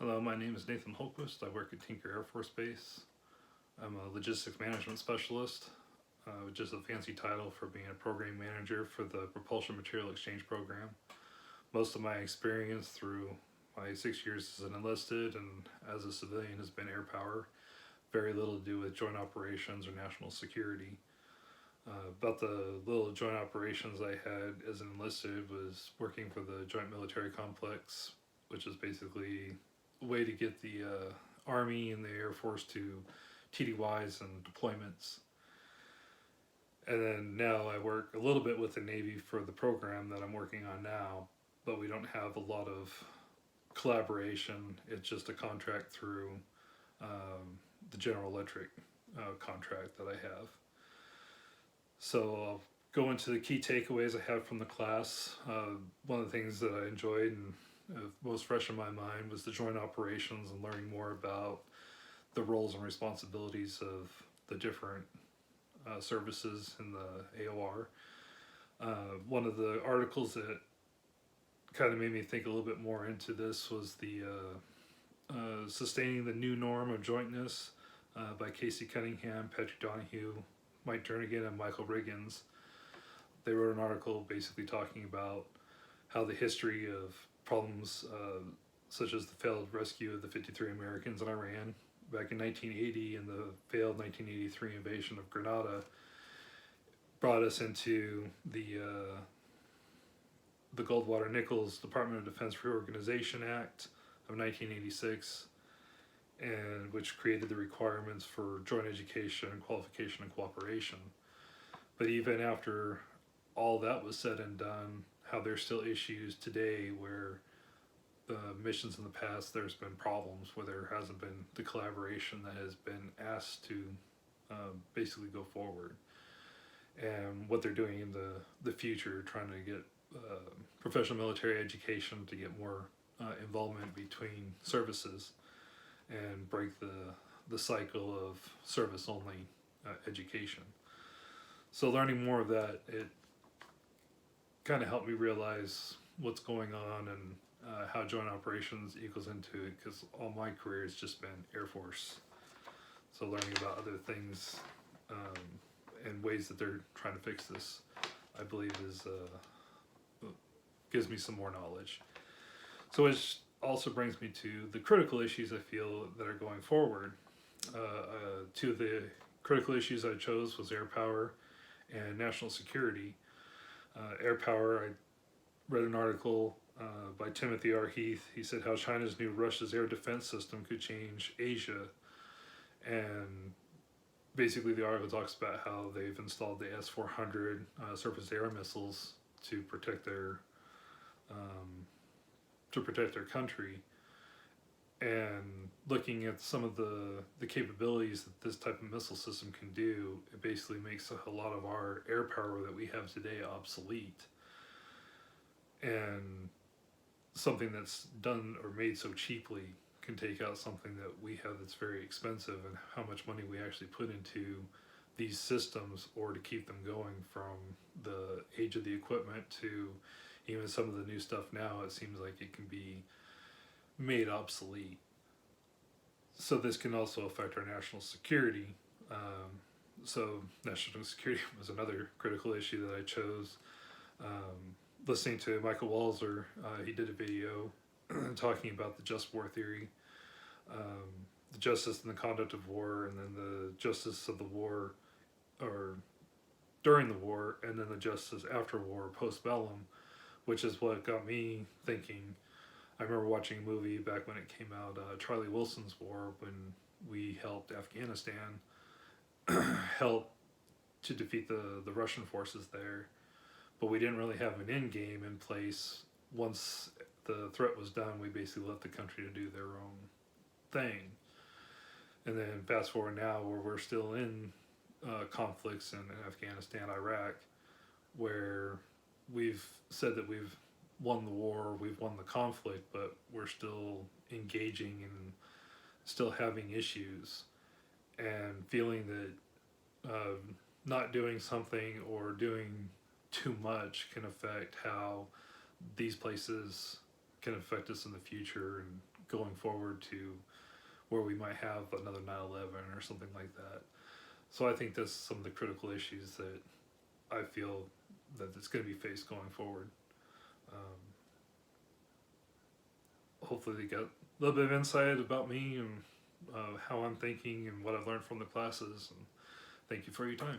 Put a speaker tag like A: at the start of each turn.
A: Hello, my name is Nathan Holquist. I work at Tinker Air Force Base. I'm a logistics management specialist, which is a fancy title for being a program manager for the Propulsion Material Exchange Program. Most of my experience through my 6 years as an enlisted and as a civilian has been air power. Very little to do with joint operations or national security. About the little joint operations I had as an enlisted was working for the Joint Military Complex, which is basically a way to get the Army and the Air Force to TDYs and deployments. And then now I work a little bit with the Navy for the program that I'm working on now, but we don't have a lot of collaboration. It's just a contract through the General Electric contract that I have. So I'll go into the key takeaways I have from the class. One of the things that I enjoyed and most fresh in my mind was the joint operations and learning more about the roles and responsibilities of the different services in the AOR. One of the articles that kind of made me think a little bit more into this was the Sustaining the New Norm of Jointness by Casey Cunningham, Patrick Donahue, Mike Jernigan, and Michael Riggins. They wrote an article basically talking about how the history of problems such as the failed rescue of the 53 Americans in Iran back in 1980 and the failed 1983 invasion of Grenada brought us into the Goldwater-Nichols Department of Defense Reorganization Act of 1986, and which created the requirements for joint education, qualification, and cooperation. But even after all that was said and done, how there's still issues today where the missions in the past there's been problems where there hasn't been the collaboration that has been asked to basically go forward, and what they're doing in the future, trying to get professional military education to get more involvement between services and break the cycle of service only education. So learning more of that, it kind of helped me realize what's going on and how joint operations equals into it, because all my career has just been Air Force. So learning about other things and ways that they're trying to fix this, I believe is gives me some more knowledge. So which also brings me to the critical issues I feel that are going forward. Two of the critical issues I chose was air power and national security. Air power, I read an article by Timothy R. Heath. He said how China's new Russia's air defense system could change Asia. And basically the article talks about how they've installed the S-400 surface-to-air missiles to protect their country. And looking at some of the capabilities that this type of missile system can do, it basically makes a lot of our air power that we have today obsolete. And something that's done or made so cheaply can take out something that we have that's very expensive, and how much money we actually put into these systems or to keep them going, from the age of the equipment to even some of the new stuff now. It seems like it can be made obsolete. So this can also affect our national security. So national security was another critical issue that I chose. Listening to Michael Walzer, he did a video talking about the just war theory, the justice and the conduct of war, and then the justice of the war or during the war, and then the justice after war, post-bellum, which is what got me thinking. I remember watching a movie back when it came out, Charlie Wilson's War, when we helped Afghanistan help to defeat the Russian forces there. But we didn't really have an end game in place. Once the threat was done, we basically left the country to do their own thing. And then fast forward now, where we're still in conflicts in Afghanistan, Iraq, where we've said that we've won the war, we've won the conflict, but we're still engaging and still having issues, and feeling that not doing something or doing too much can affect how these places can affect us in the future and going forward to where we might have another 9/11 or something like that. So I think that's some of the critical issues that I feel that it's going to be faced going forward. Um, Hopefully they got a little bit of insight about me and how I'm thinking and what I've learned from the classes. And thank you for your time.